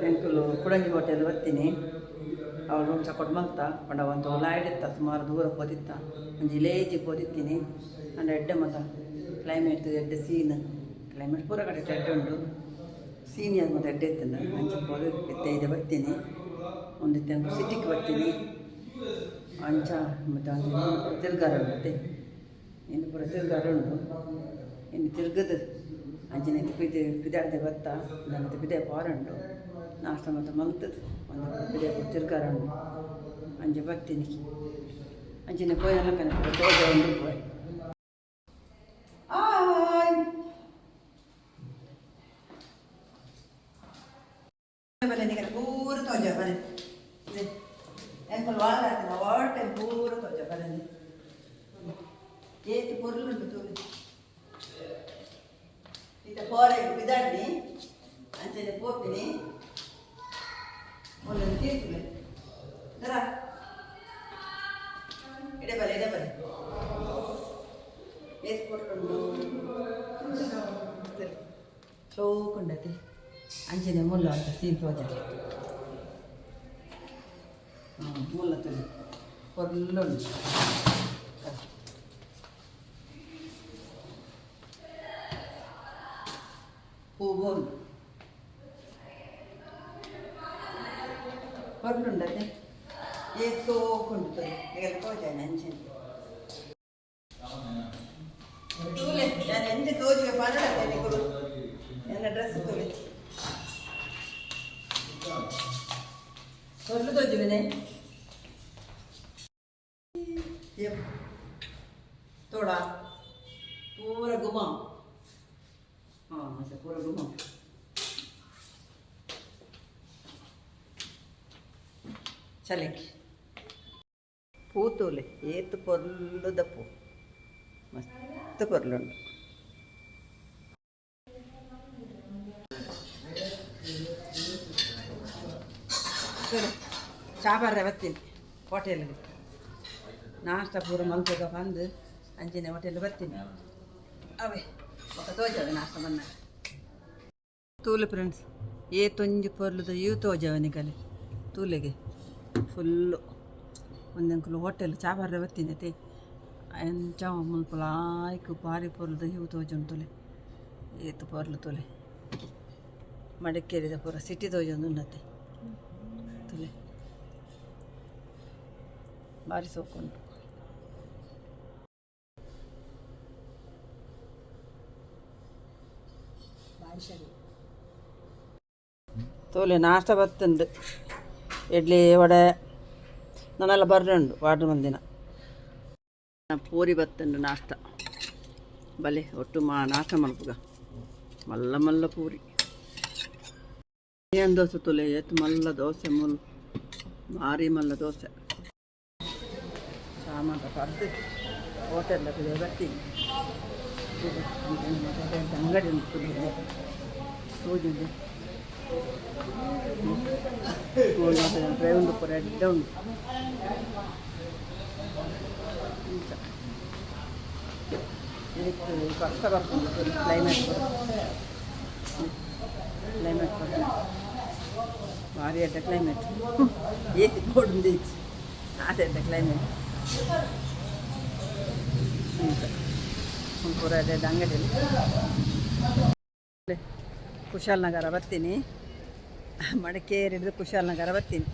ಎಂಕುಲು ಕುಡಂಜಿ ಹೋಟೆಲ್ ಬರ್ತೀನಿ. ಅವಳು ರೂಮ್ ಚಕೊಟ್ಟು ಮಲ್ತಾ ಪಂಡ ಒಂದು ಲಾಯ್ಡಿತ್ತ ಸುಮಾರು ದೂರ ಹೋದಿತ್ತ ಒಂಜಿ ಲೇಜಿಗೆ ಹೋದಿತ್ತೀನಿ. ಅಂಡ ಎಡ್ಡೆ ಮತ ಕ್ಲೈಮೇಟ್ ಎಡ್ಡೆ ಸೀನ್ ಕ್ಲೈಮೇಟ್ ಪೂರ ಕಡೆ ಎಡ್ಡೆ ಉಂಡು. ಸೀನಿಯರ್ ಮತ್ತು ಎಡ್ಡೆ ಇತ್ತಂದ ಅಂಚೆ ಹೋಗಿ ಎತ್ತೆ ಬರ್ತೀನಿ. ಒಂದು ಸಿಟಿಗೆ ಬರ್ತೀನಿ ಅಂಚ ಮತ್ತು ಒಂದು ತಿರ್ಗಾರ ಮತ್ತೆ ಇನ್ನು ಪೂರ ತಿರ್ಗಾರ ಉಂಡು. ಇನ್ನು ತಿರ್ಗದು ಅಂಚಿನ ಪಿದಾಡ್ದೆ ಬತ್ತ ನನ್ನ ಪಿದೆ ಪಾರುಂಡು ನಾಷ್ಟ ಮತ್ತು ಮಲ್ತದು ಒಂದು ಪಿದೆ ತಿರ್ಗಾರ ಉಂಡು ಅಂಚೆ ಬರ್ತೀನಿ. ಅಂಚಿನ ಪೋಯಿನ ಕನೆ ತೋಜ ಉಂಡು ಪೋಯ್ ಪೂರ ತೋಜ ಬನೆ ಎಂಕಲ್ ವಾರ ವಾಟೆ ಪೂರ ತೋಜ ಬನೆ ಏತು ಪೊರ್ಲುಂಟು ತೂರಿ ಇತ್ತ ಪೋರೆ ಬಿದಾಡ್ನಿ ಅಂಚನೆ ಪೋಪಿನಿ ಒಂದೊಂದು ತೀರ್ತಿವೆ ದರ ಎಡೆ ಬಲೆ ಏತು ಪೊರ್ಲುಂಟು ಚೌಕುಂಡತಿ ಅಂಚನೆ ಮುಲ್ಲ ಅಂತ ಸೀನ್ ತೋಜ ಮುಲ್ಲ ತುಳಿ ಪೊರ್ಲುಂಟು ಹೂವು ಹೊರಡುಂಡತೆ ಏಕ್ ಸೋಕೊಂಡು ಈಗ ತೋಜ ನಂಚಿನ ತೂಲೆ ನಾನು ಎಂಜೆ ತೋಜಿಗೆ ಪಾಡಾಡ್ತೇನೆ ಕೊಡು ನನ್ನ ಡ್ರೆಸ್ ತೋಲೆ ಹೊರಲು ತೋಜಿವೇನೆ ತೋಡ ಪೂರ ಗುಮ हाँ पूरा घूमो चले पूतूले ಏತು ಪೊರ್ಲುದ ಪೂ ಮಸ್ತ್ ಪೊರ್ಲುಂಡು. ಚಾಬಾರ್ರೆ ಬರ್ತೀನಿ ಹೋಟೆಲಲ್ಲಿ ನಾಷ್ಟ ಪೂರ ಮಲ್ಪದ ಬಂದು ಅಂಚಿನ ಹೋಟೆಲ್ ಬರ್ತೀನಿ ಅವೇ ఒక తోజావి నాస్త మన్న తూలు ఫ్రెండ్స్ ఏ తొంజి పొర్లుదో ఇవి తోజావని కలి తూಲೆಗೆ ಫುಲ್ಲು ಒಂದಂಕುಲು ಹೋಟೆಲ್ ಚಾಬಾರ್ರೆ ಬರ್ತಿದ್ದೈತೆ ಎಂಚ ಮುಲ್ಪಲಾಯ್ಕು ಭಾರಿ ಪೊರ್ಲುದ ಇವು ತೋಜುಂಟುಲೆ ಏತು ಪೊರ್ಲು ತುಲೆ ಮಡಿಕೇರಿದ ಪೂರ ಸಿಟಿ ತೋಜೊಂದು ಉನ್ನತೆ ತುಲೆ ಭಾರಿ ಸೋಕುಂಟು. ತೋಲೆ ನಾಷ್ಟ ಬತ್ತುಂಡು ಇಡ್ಲಿ ವಡೆ ನನ್ನೆಲ್ಲ ಬರ್ರುಂಡು ವಾಟರ್ ಮಂದಿನ ಪೂರಿ ಬತ್ತುಂಡು ನಾಷ್ಟ ಬಲೆ ಒಟ್ಟು ನಾಷ್ಟ ಮಲ್ಪುಗ ಮಲ್ಲ ಮಲ್ಲ ಪೂರಿ ಏನು ದೋಸೆ ತುಲೆ ಎತ್ತು ಮಲ್ಲ ದೋಸೆ ಮುಲ್ ಮಾರಿ ಮಲ್ಲ ದೋಸೆ ಸಾಮಾನು ಪರ್ದು ಹೋಟೆಲ್ ಬರ್ತೀನಿ. ಅಂಗಡಿ ಉಂಟು ಸೂಜಿದೆ ಡ್ರೈ ಉಂಡು ಪೂರ ಎಡ್ಡೆ ಉಂಡು ಇದಕ್ಕೆ ಕಷ್ಟ ಬರ್ತದೆ ಕ್ಲೈಮೇಟ್ ಬರ್ತದೆ ಭಾರಿ ಎಡ್ಡೆ ಕ್ಲೈಮೇಟ್ ಏಸಿ ಬೋರ್ಡ್ ಈಚೆ ಅದೆಡ್ಡೆ ಕ್ಲೈಮೇಟ್ ಪೂರ ಎಡ್ಡೆ ಅಂಗಡಿಯಲ್ಲಿ ಕುಶಾಲನಗರ ಬರ್ತೀನಿ. ಮಡಿಕೇರಿ ಹಿಡಿದು ಕುಶಾಲನಗರ ಬರ್ತೀನಿ.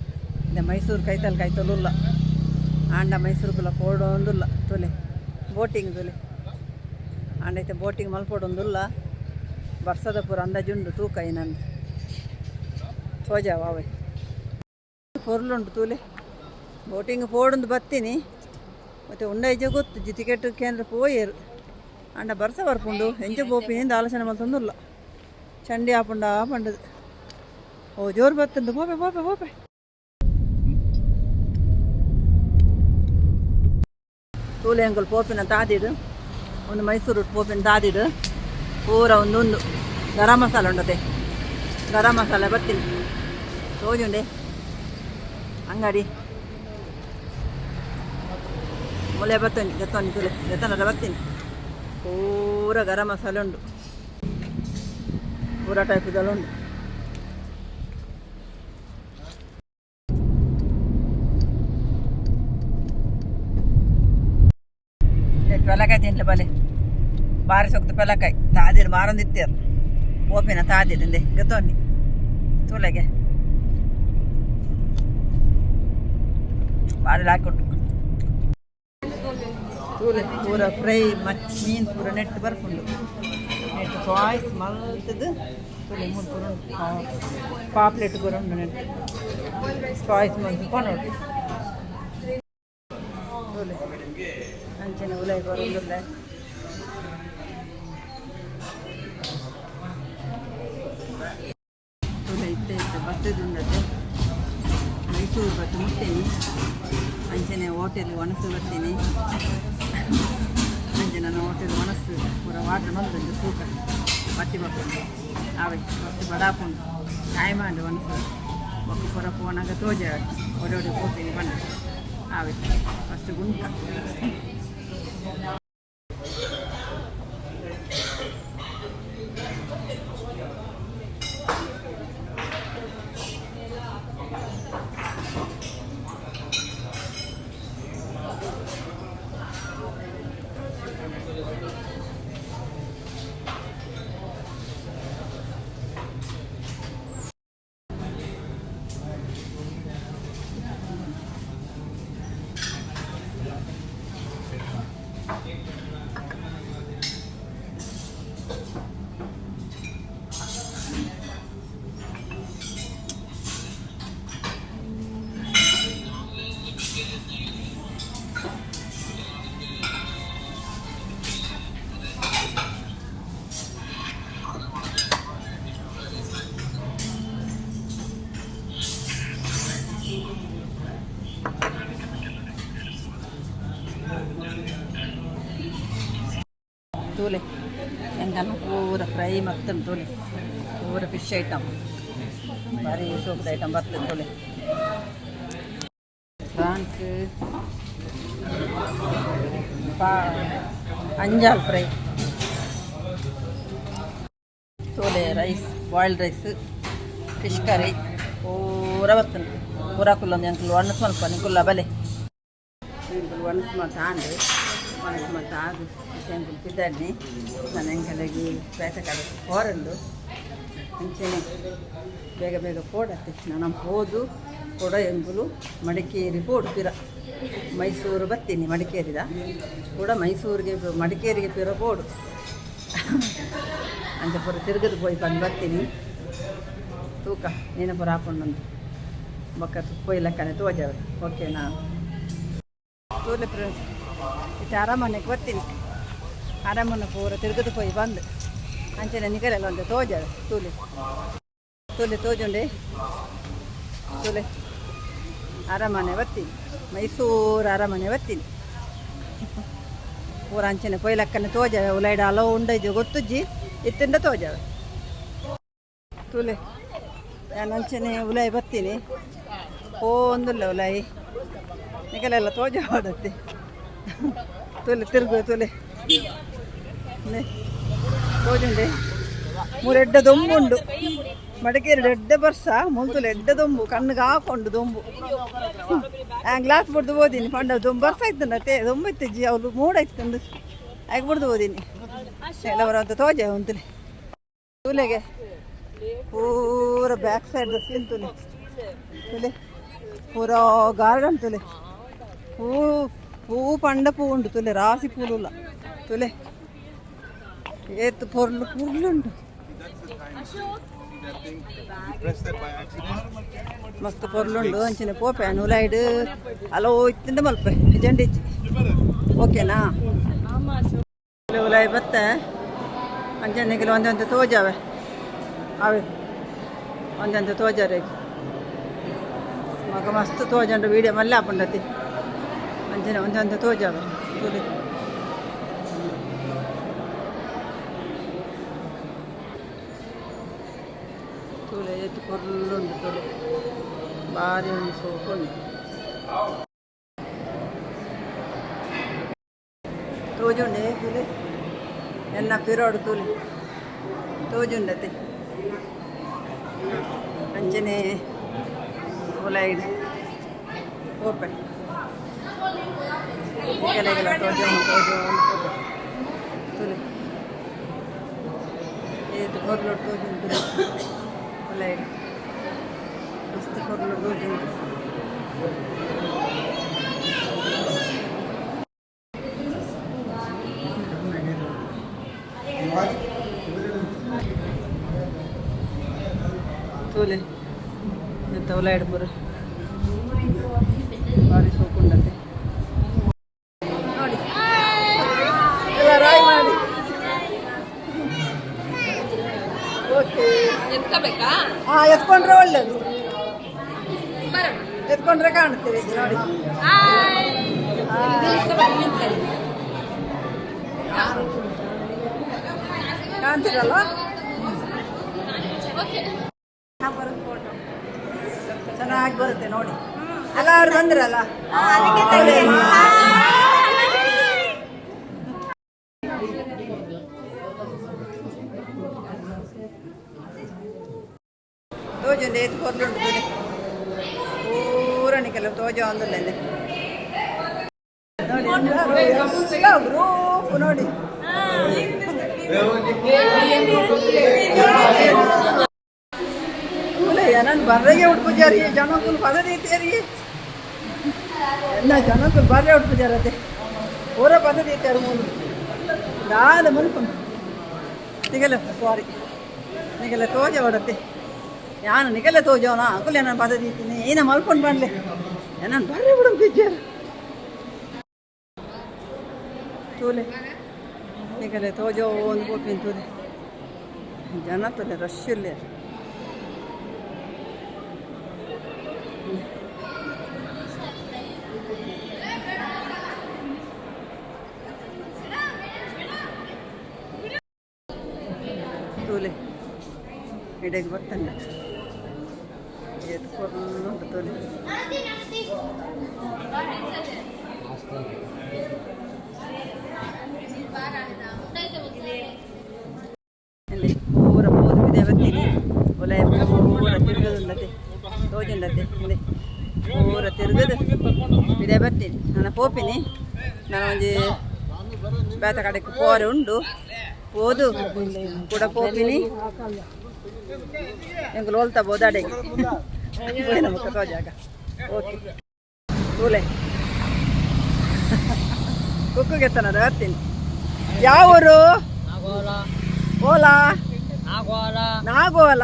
ಇಂದ ಮೈಸೂರು ಕೈತಲುಲ್ಲ ಆಂಡ ಮೈಸೂರುಗುಲ್ಲ ಪೋಡೊಂದುಲ್ಲ ತೊಲೆ ಬೋಟಿಂಗ್ ತೊಲೆ ಆಂಡೈತೆ ಬೋಟಿಂಗ್ ಮಲ್ಪೋಡೊಂದುಲ್ಲ ವರ್ಷದ ಪೂರ ಅಂದಾಜುಂಡು ತೂಕ ಏನಂದು ತೋಜಾವ ಅವೇ ಪೊರ್ಲುಂಟು ತೂಲೆ ಬೋಟಿಂಗ್ ಪೋಡೊಂದು ಬರ್ತೀನಿ. ಮತ್ತು ಉಂಡೈಜ ಗೊತ್ತು ಟಿಕೆಟ್ ಕೇಂದ್ರ ಪೋಯೇರು ಆಂಡ ಬರ್ಸ ಬರ್ಪುಂಡು ಎಂಜ ಬೋಪಿನಿಂದ ಆಲೋಚನೆ ಮಲ್ತೊಂದುಲ್ಲ ಚಂಡಿ ಆಪುಂಡ ಪಂಡದು ಓ ಜೋರು ಬತ್ತುಂಡು ಪೋಪೆ ತೂಲೆ ಅಂಕಲ್ ಪೋಪಿನ ತಾದಿಡು ಒಂದು ಮೈಸೂರು ಪೋಪಿನ ತಾದಿಡು ಪೂರ ಒಂದು ಗರಂ ಮಸಾಲ ಉಂಡತೆ ಗರಂ ಮಸಾಲೆ ಬರ್ತೀನಿ ತೋಜುಂಡೆ ಅಂಗಡಿ ಮುಲೆ ಬತ್ತೊಂದು ಜತ್ತೊಂದು ತುಲೆ ಜತ್ತನದ ಬರ್ತೀನಿ ಪೂರ ಗರಂ ಮಸಾಲೆ ಉಂಡು ಪೂರ ಟೈಪ್ದಲ್ಲ ಉಂಡು ಪೆಲಕಾಯಿ ತಿನ್ಲಿ ಬಲೆ ಬಾರಿ ಸೊಕ್ತು ಪೆಲಕಾಯಿ ತಾದಿರು ಮಾರೊಂದಿತ್ತೇರು ಓಪಿನ ತಾದಿರಿಂದೆ ಗತೊನ್ನಿ ತೂಲೆಗೆ ಬಾರಿ ಹಾಕೊಟ್ಟು ತೂಲೆ ಪೂರ ಫ್ರೈ ಮೀನು ಪೂರ ನೆಟ್ಟು ಬರ್ಕೊಂಡು ನೆಟ್ಟು ಚಾಯ್ಸ್ ಮಲ್ತದ್ದು ತೂಲೆ ಮೂರು ಪೂರ ಪಾಪ್ಲೆಟ್ ಪೂರ ಉಂಡು ನೆಟ್ಟು ಚಾಯ್ಸ್ ಮಲ್ತು ಕೊಂಡೋಡು ತೂಲೆ ಅಂಚನೆ ಉಲಾಯಿ ಬರೋದಿಲ್ಲ ತೂಲೆ ಇತ್ತೆ ಭತ್ತದುಂಡದ್ದು ಮೈಸೂರು ಬತ್ತು ಮುಟ್ಟೇನಿ ಅಂಚನೆ ಹೋಟೆಲ್ ಒಣಸು ಬರ್ತೀನಿ ಅಂಚೆ ನನ್ನ ಹೋಟೆಲ್ ಒಣಸು ಪೂರ ವಾಟರ್ ಬಂದು ತೂಕ ಬಟ್ಟಿ ಬರ್ಕೊಂಡು ಆವೆ ಮಸ್ತ್ ಬಡಾಪುಂಡು ಕಾಯಿ ಮಾಡಿ ಒಣಸು ಒಕ್ಕ ಪೂರ ಫೋನಾಗ ತೋಜ ಒಡೋಡಿ ಹೋಗ್ತೀನಿ ಬಂದು ಆವೆ ಫಸ್ಟ್ ಗುಂಕ ತೂಲೆ ಹೆಂಗನ್ನು ಪೂರ ಫ್ರೈ ಮತ್ತೊಂದು ತೂಲೆ ಪೂರ ಫಿಶ್ ಐಟಮ್ ಭಾರಿ ಸೂಪರ್ ಐಟಮ್ ಬರ್ತದೆ ತೂಲೆ ಪ್ರಾನ್ಸ್ ಅಂಜಾಲ್ ಫ್ರೈ ತೋಲೆ rice boiled rice fish curry ಪೂರ ಬರ್ತದೆ ಪೂರ ಕುಲ್ಲೊಂದು ಅಂಕಲ್ ಒಣಸ್ ಮಲ್ಪ ನಿಂಕುಲ್ಲ ಬಲೆ ಒಣಸ್ ಮತ್ತ ಆಂಡು ಒಣಸ್ ಮತ್ತ ಆದು ಅಂಕಲ್ ತಿದ್ದಾಡ್ನಿ ನನ್ನ ಅಂಕಲಿಗೆ ಬೇಸಕಾಲ ಹೋರಲ್ಲು ಮುಂಚೆನೆ ಬೇಗ ಬೇಗ ಪೋಡತ್ತೆ ನಾನು ಹೋದು ಕೊಡ ಎಂಬುಲು ಮಡಿಕೇರಿ ಪೋಡು ಪಿರ ಮೈಸೂರು ಬರ್ತೀನಿ ಮಡಿಕೇರಿದ ಕೂಡ ಮೈಸೂರಿಗೆ ಮಡಿಕೇರಿಗೆ ಪಿರ ಪೋಡು ಅಂತ ಪುರ ತಿರುಗದು ಪೋಯಿ ಬಂದು ಬರ್ತೀನಿ ತೂಕ ನೀನು ಪುರ ಹಾಕೊಂಡೊಂದು ಬೊಕ್ಕ ಪೊಯ್ ಲೆಕ್ಕನೆ ತೋಜಾವೆ ಓಕೆನಾ ತೋಲೆ ಫ್ರೆಂಡ್ಸ್ ಇಟ್ಟು ಅರಮನೆಗೆ ಬರ್ತೀನಿ ಅರಮನೆ ಪೂರ ತಿರುಗದು ಪೋಯಿ ಬಂದು ಅಂಚನೆ ನಿಗಲೆಲ್ಲ ಒಂದು ತೋಜಾವೆ ತೂಲೆ ತೂಲೆ ತೋಜುಂಡೆ ತೂಲೆ ಅರಮನೆ ಬರ್ತೀನಿ ಮೈಸೂರು ಅರಮನೆ ಬರ್ತೀನಿ ಪೂರ ಅಂಚನೆ ಪೊಯ್ ಲೆಕ್ಕನೆ ತೋಜಾವೆ ಉಲೈಡ ಹಲೋ ಉಂಡೈಜು ಗೊತ್ತುಜ್ಜಿ ಇತ್ತಿಂದ ತೋಜಾವೆ ತೂಲೆ ನಾನು ಅಂಚನೆ ಉಲಾಯಿ ಬರ್ತೀನಿ ಒಂದಿಲ್ಲ ಉಲಾಯಿ ನಿಗಲೆಲ್ಲ ತೋಜ ಹೊಡತ್ತೆ ತೂಲೆ ತಿರುಗು ತೂಲೆ ತೋಜುಂಡೆ ಮೂರು ಎಡ್ಡ ದೊಂಬು ಉಂಡು ಮಡಿಕೇರಿ ಎಡ್ಡೆ ಬರ್ಸ ಮುಂತುಲು ಎಡ್ಡೆ ದೊಂಬು ಕಣ್ಣಿಗೆ ಹಾಕೊಂಡು ದೊಂಬು ಗ್ಲಾಸ್ ಬಿಡ್ದು ಓದಿನಿ ಪಂಡ ದೊಂಬು ಬರ್ತಾ ಇತ್ತು ತೇ ದೊಂಬು ಇತ್ತಿಜ್ಜಿ ಅವ್ರು ಮೂಡಾಯ್ತಂದು ಆಗ ಬಿಡ್ದು ಓದಿನಿ ಕೆಲವರಂತ ತೋಜ ಉಂತುಲೆ ತೂಲೆಗೆ ಪೂರ ಬ್ಯಾಕ್ ಸೈಡ್ ಸೀನ್ ತುಲೆ ತುಲೆ ಪೂರ ಗಾರ್ಡನ್ ತುಲೆ ಹೂ ಪಂಡ ಪೂ ಉಂಟು ತುಲೆ ರಾಸಿ ಪೂಲುಲ್ಲ ತುಲೆ ಏತು ಪೊರ್ಲು ಪೂರ್ಲುಂಟು ಮಸ್ತ್ ಪೊರ್ಲುಂಡು ಅಂಚಿನ ಪೋಪೆ ನೂಲೈಡ್ ಅಲೋ ಇತ್ತಿಂದ ಮಲ್ಪೆ ಜಂಡಿಜ್ಜಿ ಓಕೆನಾ ಉಲಾಯಿ ಬತ್ತೆ ಅಂಜನೆಗೆಲ್ಲ ಒಂದೊಂದು ತೋಜಾವೆ ಅವೆ ಒಂದೊಂದು ತೋಜಾರೆ ಮಗ ಮಸ್ತ್ ತೋಜಂಡು ವೀಡಿಯೋ ಮಲ್ಲ ಹಾಕೊಂಡತಿ ಅಂಜನೆ ಒಂದೊಂದು ತೋಜಾವೆ ತುಲಿ ತುಲೆ ಎತ್ತು ಕೊರ್ಲುಂಡು ತುಲೆ ಭಾರಿ ಒಂದು ಸೋಕೊಂಡು ತೋಜುಂಡೆ ತುಲೆ ಎನ್ನ ಪಿರೋಡು ತುಲೆ ತೋಜುಂಡತಿ ಅಂಚನೆ ಉಲಾಯಿಡ್ ಓಪೆ ತೋಜು ತುಲೆ ಏತು ಕೊರ್ಲೊಟ್ಟು ತೋಜುಂಟು ಒಳ್ಳೆ ಮಸ್ತ್ ಕೊರ್ಲೊಟ್ಟು ತೋಜುಂಟು ತೋಲೆ ಎಂತ ಒಲ ಇಡ್ಬರು ಭಾರಿ ಸೋಕುಂಡತೆ ನೋಡಿ ಎಲ್ಲ ರಾಯ್ ಮಾಡಿ ಓಕೆ ಎತ್ಕೋಬೇಕಾ? ಹಾಂ ಎತ್ಕೊಂಡ್ರೆ ಒಳ್ಳೇದು ಎತ್ಕೊಂಡ್ರೆ ಕಾಣ್ತೀರಿ ನೋಡಿ ಕಾಣ್ತೀರಲ್ಲ ಫೋಟೋ ಚೆನ್ನಾಗಿ ಬರುತ್ತೆ ನೋಡಿ ಎಲ್ಲರೂ ಬಂದ್ರಲ್ಲ ತೋಜೊಂದು ಏತು ಕೊರ್ಲುಂಟು ಪೂರಣಿಕೆಲ್ಲ ತೋಜ ಒಂದಲ್ಲೇ ನೋಡಿ ಗ್ರೂಪ್ ನೋಡಿ ನಾನು ಬರ್ರೆಗೆ ಉಟ್ಪುಜಾರಿ ಜನಕ್ಕೂ ಪದದೀತೇರಿ ಎಲ್ಲ ಜನಕ್ಕೂ ಬರ್ರೆ ಉಟ್ಪುಜಾರತೆ ಪೂರ ಪದದೀತಾರು ಮೂಲು ದಾದ ಮಲ್ಕೊಂಡು ನಿಗಲ ಸಾರಿ ನಿಗಲ ತೋಜ ಹೊಡತ್ತೆ ಯಾನು ನಿಗಲ ತೋಜವನ ಅಂಕುಲೆ ನಾನು ಪದದೀತೀನಿ ಏನ ಮಲ್ಕೊಂಡು ಬಂದ್ಲೆ ನಾನು ಬರ್ರೆ ಬಿಡು ಬಿಜ್ಜಾರ ತೂಲೆ ನಿಗಲೆ ತೋಜೋ ಒಂದು ಕೋಪಿನ ತೂಲೆ ಜನ ತೂಲೆ ರಶ್ ಇಲ್ಲೇ ತೋಲೆ ಇಡೆಗೆ ಬರ್ತಂಡ ಎತ್ಕೊಂಡು ತೋಲೆ ಇಲ್ಲಿ ಪೂರ ಮೂರು ಇದೆ ಬರ್ತೀನಿ ಒಲ ಪೂರ ತಿರುಗದುಂಡತೆ ತೋಜುಂಡತೆ ಇಲ್ಲಿ ಪೂರ ತಿರುಗದು ಇದೇ ಬರ್ತೀನಿ ನಾನು ಪೋಪಿನಿ ನಾನು ಒಂಜಿ ಬೇತ ಕಡೆಗೆ ಪೋರೆ ಉಂಡು ಓದು ಕೂಡ ಪೋಪಿನಿ ಎಂಗೆ ಲೋಲ್ತಾ ಬೋದಾಡೆಗೆ ಮುಖ ತೋಜಾಗ ಓಕೆ ತೂಲೆ ಕುಕ್ಕುಗೆ ತನದ ಬರ್ತೀನಿ ಯಾವ ಊರು ಓಲಾ ನಾಗೋಲ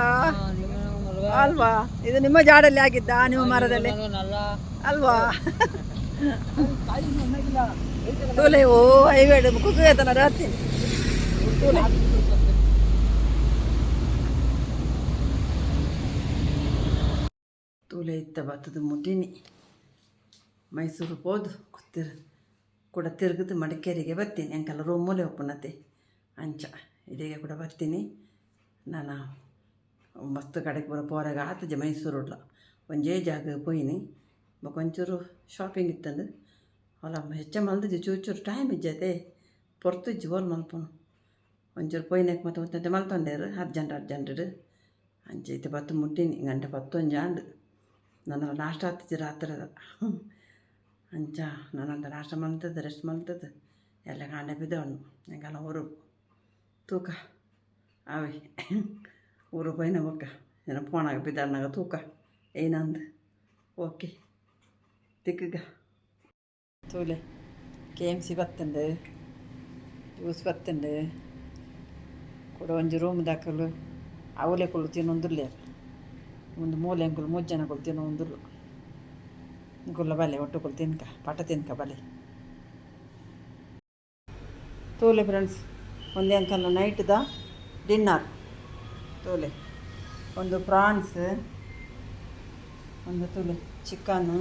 ಅಲ್ವಾ ಇದು ನಿಮ್ಮ ಜಾಡಲ್ಲಿ ಆಗಿದ್ದ ನಿಮ್ಮ ಮರದಲ್ಲಿ ಅಲ್ವಾ ತೂಲೆ ಓ ಹೈವೇಡ್ ಕುಕ್ಕುಗೆ ತನದ ಬರ್ತೀನಿ ತೂಲೆ ತೂಲೆ ಇತ್ತ ಬತ್ತದ ಮುಟ್ಟಿನಿ ಮೈಸೂರು ಹೋದು ಕೂಡ ತಿರುಗಿದು ಮಡಿಕೇರಿಗೆ ಬರ್ತೀನಿ ಎಂಕಲ್ಲ ರೂಮಲ್ಲೇ ಒಪ್ಪನತ್ತೆ ಅಂಚ ಇಲ್ಲಿಗೆ ಕೂಡ ಬರ್ತೀನಿ ನಾನು ಮಸ್ತ್ ಕಡೆಗೆ ಬರೋ ಪೋರೆಗೆ ಆತಜೆ ಮೈಸೂರು ಉಡ್ಲ ಒಂಜೇ ಜಾಗ ಪೋಯಿನಿ ಒಂಚೂರು ಶಾಪಿಂಗ್ ಇತ್ತಂದು ಅಲ್ಲ ಹೆಚ್ಚ ಮಲ್ದಿದ್ದೆ ಚೂರು ಟೈಮ್ ಇಜ್ಜತೆ ಪೊರ್ತುಜ್ಜಿ ಓಲ್ ಮಲ್ಪನು ಒಂಚೂರು ಪೋಯಿನಕ್ಕೆ ಮತ್ತೆ ಮಲ್ತೊಂಡೇರು ಅರ್ಜೆಂಟ್ ಅಂಚೈತೆ ಬತ್ತು ಮುಟ್ಟಿನಿ ಗಂಟೆ 11 ಆಂಡ್ ನನ್ನ ನಾಷ್ಟ ಹತ್ತಿದ್ದು ರಾತ್ರದ ಅಂಚ ನನ್ನಂತ ನಾಷ್ಟ ಮಲ್ತದ್ದು ರೆಸ್ಟ್ ಮಲ್ತದ್ದು ಎಲ್ಲ ಕಾಂಡೆ ಬಿದ್ದವನು ಹೆಂಗೆಲ್ಲ ಊರು ತೂಕ ಅವಿ ಊರು ಪೈನ ಬೊಕ್ಕ ಏನೋ ಫೋನಾಗ ಬಿದ್ದಾಡ್ನಾಗ ತೂಕ ಏನಂದು ಓಕೆ ತಿಕ್ಕಗ ತೂಲೆ KMC ಬತ್ತಂಡು ಜ್ಯೂಸ್ ಬತ್ತಂಡು ಕೂಡ ಒಂಜಿ ರೂಮ್ ದಾಕಲು ಅವಲೆ ಕೊಳು ತಿನ್ನೊಂದುಲ್ಲೇರು ಒಂದು ಮೂಲೆ ಅಂಕುಲು 3 ಜನ ಕೊಳು ತಿನ್ನೊಂದುಲ್ಲು ಗುಲ್ಲ ಬಲೆ ಒಟ್ಟುಕೊಳು ತಿನ್ಕ ಪಟ ತಿನ್ಕ ಬಲೆ ತೋಲೆ ಫ್ರೆಂಡ್ಸ್ ಒಂದೇ ಅಂಕಲ್ ನೈಟ್ದ ಡಿನ್ನರ್ ತೋಲೆ ಒಂದು ಪ್ರಾನ್ಸ್ ಒಂದು ತೋಲೆ ಚಿಕನ್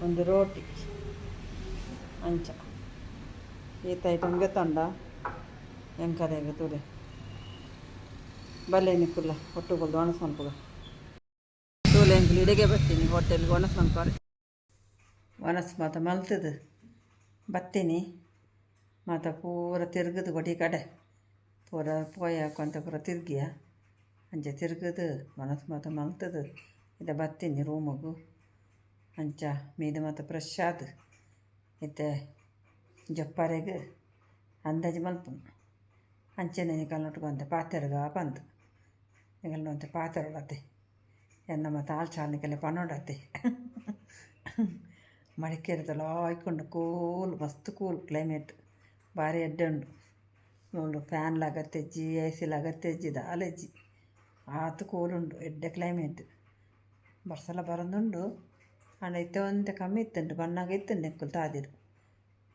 ಒಂದು ರೋಟಿ ಅಂಚ ಈತ ಐಟಮ್ ಗೊತ್ತಂಡ ಎಂಕಲೆಗೆ ತೋಲೆ ಬಲೆ ನಿಕ್ಕುಲ್ಲ ಒಟ್ಟುಕೊಳ್ದು ಒಣಸ್ ಮನ್ಪುಗ ತೋಲೆ ಅಂಕಲ್ ಇಡೆಗೆ ಬರ್ತೀನಿ ಹೋಟೆಲ್ಗೆ ಒಣಸ್ ಮನ್ಪಾರೆ ಒಣಸ್ ಮಾತ ಮಲ್ತದು ಬರ್ತೀನಿ ಮತ್ತು ಪೂರ ತಿರುಗದು ಗೊಡಿ ಕಡೆ ಪೂರ ಪೋಯಕೊಂತ ಪೂರ ತಿರುಗಿಯ ಅಂಚೆ ತಿರುಗದು ಮನಸ್ಸು ಮಾತು ಮಲ್ತದು ಇದ ಬರ್ತೀನಿ ರೂಮಗು ಅಂಚ ಮೀದು ಮತ್ತು ಫ್ರೆಶ್ ಆದ ಇತ್ತೆ ಜಪ್ಪರೆಗೆ ಅಂದಾಜು ಮಲ್ಪುನು ಅಂಚೆನೆ ನಿಕಲ್ನೊಟ್ಟುಕೊಂತೆ ಪಾತೆರ್ಗ ಪಂತು ನಿಕಲ್ನೊಂತೆ ಪಾತೆರೊಡತ್ತೆ ಎನ್ನ ಮತ್ತು ಆಲ್ಚಾಲ್ನಿಕೆಲ್ಲ ಪನೋಡತ್ತೆ ಮಡಿಕೇರಿದಲ್ಲ ಆಯ್ಕೊಂಡು ಕೂಲ್ ಮಸ್ತ್ ಕೂಲ್ ಕ್ಲೈಮೇಟ್ ಭಾರಿ ಎಡ್ಡೆ ಉಂಡು ನೋಡು ಫ್ಯಾನ್ಲಾಗತ್ತೆಜ್ಜಿ AC ದಾಲೆಜ್ಜಿ ಆತು ಕೂಲುಂಡು ಎಡ್ಡೆ ಕ್ಲೈಮೇಟ್ ಬರ್ಸಲ ಬರೋದುಂಡು ಅಂಡ ಇತ್ತೆ ಒಂತೆ ಕಮ್ಮಿ ಇತ್ತುಂಡು ಬಣ್ಣಾಗ ಇತ್ತುಂಡು ನೆಕ್ಕುಲು ತಾದಿರು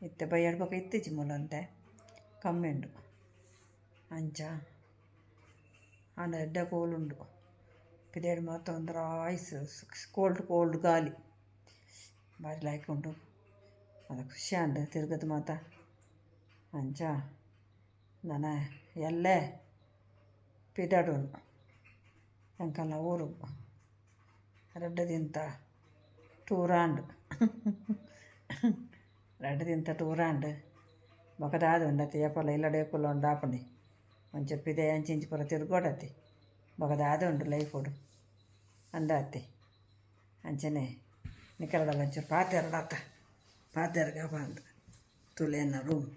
ಇತ್ತೆ ಬೈಯಡ್ ಪಕ್ಕ ಇತ್ತಿಜ್ಜಿ ಮೂಲಂತೆ ಕಮ್ಮಿ ಉಂಡು ಅಂಚ ಅಂಡ ಎಡ್ಡೆ ಕೂಲುಂಡು ಪಿದೇಡು ಮಾತ್ರ ಒಂಥರ ಐಸ್ ಕೋಲ್ಡ್ ಗಾಲಿ ಭಾರಿ ಲಾಯ್ಕ್ ಉಂಡು ಅದು ಖುಷಿ ಅಂಡು ತಿರ್ಗದು ಮಾತ ಅಂಚ ನನ್ನ ಎಲ್ಲೇ ಪಿದಾಡು ಎಂಕಲ್ನ ಊರು ರೆಡ್ಡದಿಂತ ಟೂರಾಂಡು ಟೂರಾಂಡು ಬೊಕದಾದು ಉಂಡತಿ ಏಪಲ ಇಲ್ಲಡೇಕುಲ್ಲ ಉಂಡು ಆಪುಂಡಿ ಒಂಚೂರು ಪಿದೆ ಅಂಚಿ ಪೂರ ತಿರ್ಗೋಡತಿ ಬೊಕದಾದು ಉಂಡು ಲೈಫುಡು ಅಂದಾತಿ ಅಂಚನೆ ನಿಕರಡಲ್ಲ ಒಂಚೂರು ಪಾತೆರಡಾತ ಪಾತೆರ್ಗ ಬಂದು ತುಲೇನ ರೂಮ್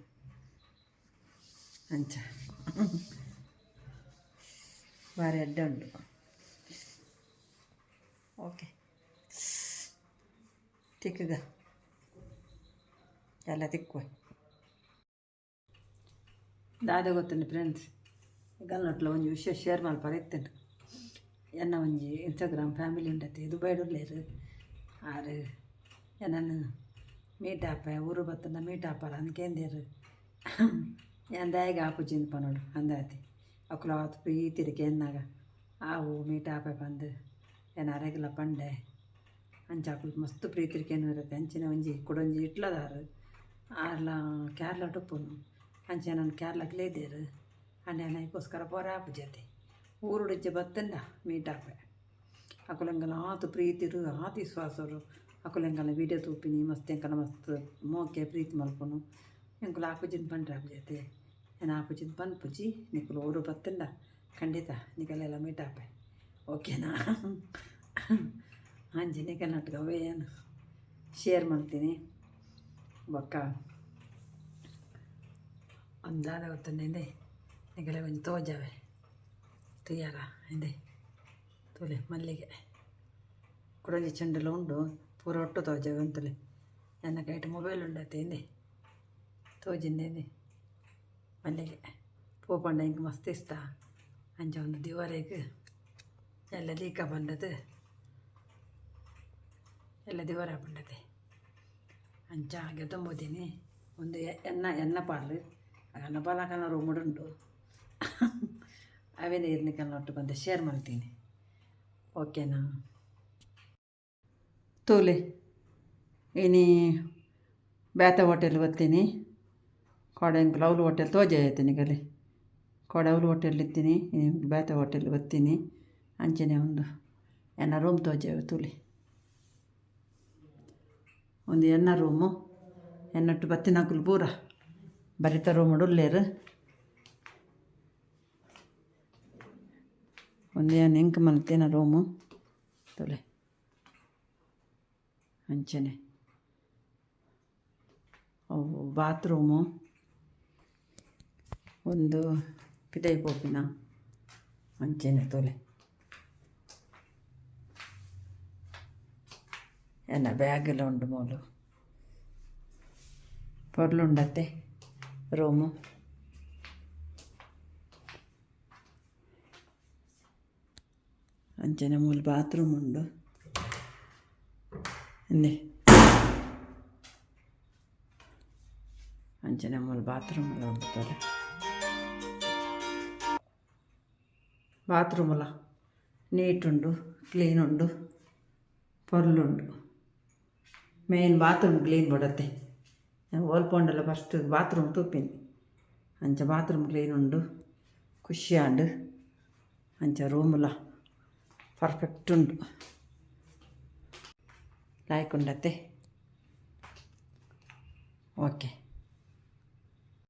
ಅಂಚ ಭಾರಿ ಅಡ್ಡ ಉಂಡು ಓಕೆ ತಿಕ್ಕಗ ಎಲ್ಲ ತಿಕ್ಕುವ ದಾದ ಗೊತ್ತುಂಡು ಫ್ರೆಂಡ್ಸ್ ಗಲ್ನೊಟ್ಲ ಒಂಜಿ ವಿಷಯ ಶೇರ್ ಮಲ್ಪರ ಇತ್ತುಂಡು ಎನ್ನ ಒಂಜಿ ಇನ್ಸ್ಟಾಗ್ರಾಮ್ ಫ್ಯಾಮಿಲಿ ಉಂಡತಿ ದುಬೈಡುಲ್ಲೇರು ಆರು ಎನ್ನನ್ನು ಮೀಟ್ ಆಪ ಊರು ಬತ್ತನ ಮೀಟ್ ಆಪರ ಅನ್ಕೇಂದೇರು ಎಂದಾಯಿಗೆ ಆಪುಜಿಂದು ಪನೋಡು ಅಂದಾತಿ ಅಕ್ಕುಲ ಆತು ಪ್ರೀತಿರಿಕೆ ಎನ್ನಾಗ ಆವು ಮೀಟ್ ಆಪೆ ಬಂದು ಏನ ಅರೆಗಿಲ್ಲ ಪಂಡೆ ಅಂಚಾಕು ಮಸ್ತ್ ಪ್ರೀತಿರಿಕೆನೂ ಇರುತ್ತೆ ಅಂಚಿನ ಒಂಜಿ ಕೊಡೊಂಜಿ ಇಟ್ಲದಾರು ಆರ್ಲ ಕೇರಳ ಟುಪ್ಪುನು ಅಂಚೆ ನಾನು ಕೇರಳಕ್ಕೆ ಲೇದೇರು ಅಂಡೆ ನನಗೋಸ್ಕರ ಪೊರ ಆಪುಜತೆ ಊರುಡಿಚ್ಚೆ ಬತ್ತಂಡ ಮೀಟ್ ಆಪೆ ಅಕುಲೆಂಗಲ ಆತು ಪ್ರೀತಿರು ಆತು ವಿಶ್ವಾಸರು ಅಕುಲೆಂಗಲ ವೀಡಿಯೋ ತೂಪಿನಿ ಮಸ್ತ್ ಎಂಕಲ ಮಸ್ತ್ ಮೋಕೆ ಪ್ರೀತಿ ಮಲ್ಪುನು ಎಂಕುಲ ಆಪುಜಿನ ಪಂಡ್ರೆ ಆಪುಜತೆ ಏನು ಆಪುಜಿನ ಪನ್ಪುಜಿ ನಿಕುಲು ಊರು ಬತ್ತಂಡ ಖಂಡಿತ ನಿಕಲೆಲ್ಲ ಮೀಟ್ ಆಪೆ ಓಕೆನಾ ಅಂಜಿ ನಿಕಲ್ನೊಟ್ಟಿಗೆ ಅವೇ ಏನು ಶೇರ್ ಮಾಡ್ತೀನಿ ಬೊಕ್ಕ ಒಂದಾದ ಗೊತ್ತಂದೆ ನಿಕಲೆ ಒಂಜಿ ತೋಜಾವೆ ತುಯ್ಯಾರ ಹಿಂದೆ ತುಲೆ ಮಲ್ಲಿಗೆ ಕುಡಂಜಿ ಚೆಂಡಲ ಉಂಡು ಪೂರ ಒಟ್ಟು ತೋಜಾವೆ ಅಂತಲೆ ನನ್ನ ಕೈಟ್ ಮೊಬೈಲ್ ಉಂಡತ್ತೆ ಹಿಂದೆ ತೋಜಿಂದೆ ಮಲ್ಲಿಗೆ ಪೋಪಂಡ ಹಿಂಗೆ ಮಸ್ತ್ ಇಷ್ಟ ಅಂಚ ಒಂದು ದಿವಾರೆಗೆ ಎಲ್ಲ ಲೀಕ ಬಂದದ್ದು ಎಲ್ಲ ದಿವಾರ ಬಂದದೆ ಅಂಚ ಹಾಗೆ ತುಂಬೋತೀನಿ ಒಂದು ಎನ್ನ ಪಾಲು ಅನ್ನ ಪಾಲಕನ ರೂಮುಡುಂಡು ಅವೇ ನೀರ್ನಿಕಲ್ನೊಟ್ಟು ಬಂದು ಶೇರ್ ಮಾಡ್ತೀನಿ ಓಕೆನಾ ತೋಲೆ ಇನಿ ಬ್ಯಾತ ಹೋಟೆಲ್ ಬರ್ತೀನಿ ಕೊಡೆಂಕ್ ಲವ್ಲು ಹೋಟೆಲ್ ತೋಜೆ ಆಯ್ತೀನಿ ಗಲಿ ಕೊಡವ್ಲು ಹೋಟೆಲ್ ಇತ್ತೀನಿ ಬ್ಯಾತ ಹೋಟೆಲ್ ಬರ್ತೀನಿ ಅಂಚನೆ ಒಂದು ಎನ್ನ ರೂಮ್ ತೋಜೆವು ತುಲಿ ಒಂದು ಎನ್ನ ರೂಮು ಎನ್ನಟ್ಟು ಬತ್ತಿನಾಕುಲು ಪೂರ ಬರಿತ ರೂಮ್ ಉಳ್ಳೇರು ಒಂದು ಏನು ಎಂಕ್ ಮಲ್ತೇನ ರೂಮು ತೊಲೆ ಅಂಚನೆ ಅವು ಬಾತ್ರೂಮು ಒಂದು ಪಿಟೈ ಪೋಪಿನ ಅಂಚನೆ ತೊಲೆ ಎನ್ನ ಬ್ಯಾಗೆಲ್ಲ ಉಂಡು ಮೂಲು ಪೊರ್ಲುಂಡತ್ತೆ ರೂಮು ಅಂಚನೆ ಮೂಲು ಬಾತ್ರೂಮ್ ಉಂಡು ಹಿಂದೆ ಅಂಚನೆ ಮೂಲು ಬಾತ್ರೂಮ್ ಎಲ್ಲ ಉಂಟು ಬಾತ್ರೂಮ್ ಅಲ್ಲ ನೀಟುಂಡು ಕ್ಲೀನ್ ಉಂಡು ಪೊರ್ಲುಂಡು ಮೇನ್ ಬಾತ್ರೂಮ್ ಕ್ಲೀನ್ ಬಿಡತ್ತೆ ಓಲ್ಪೊಂಡೆಲ್ಲ ಫಸ್ಟ್ ಬಾತ್ರೂಮ್ ತೂಪಿನಿ ಅಂಚ ಬಾತ್ರೂಮ್ ಕ್ಲೀನ್ ಉಂಡು ಖುಷಿ ಆಂಡು ಅಂಚ ರೂಮುಲ ಪರ್ಫೆಕ್ಟ್ ಉಂಡು ಲಾಯ್ಕ್ ಉಂಡತ್ತೆ ಓಕೆ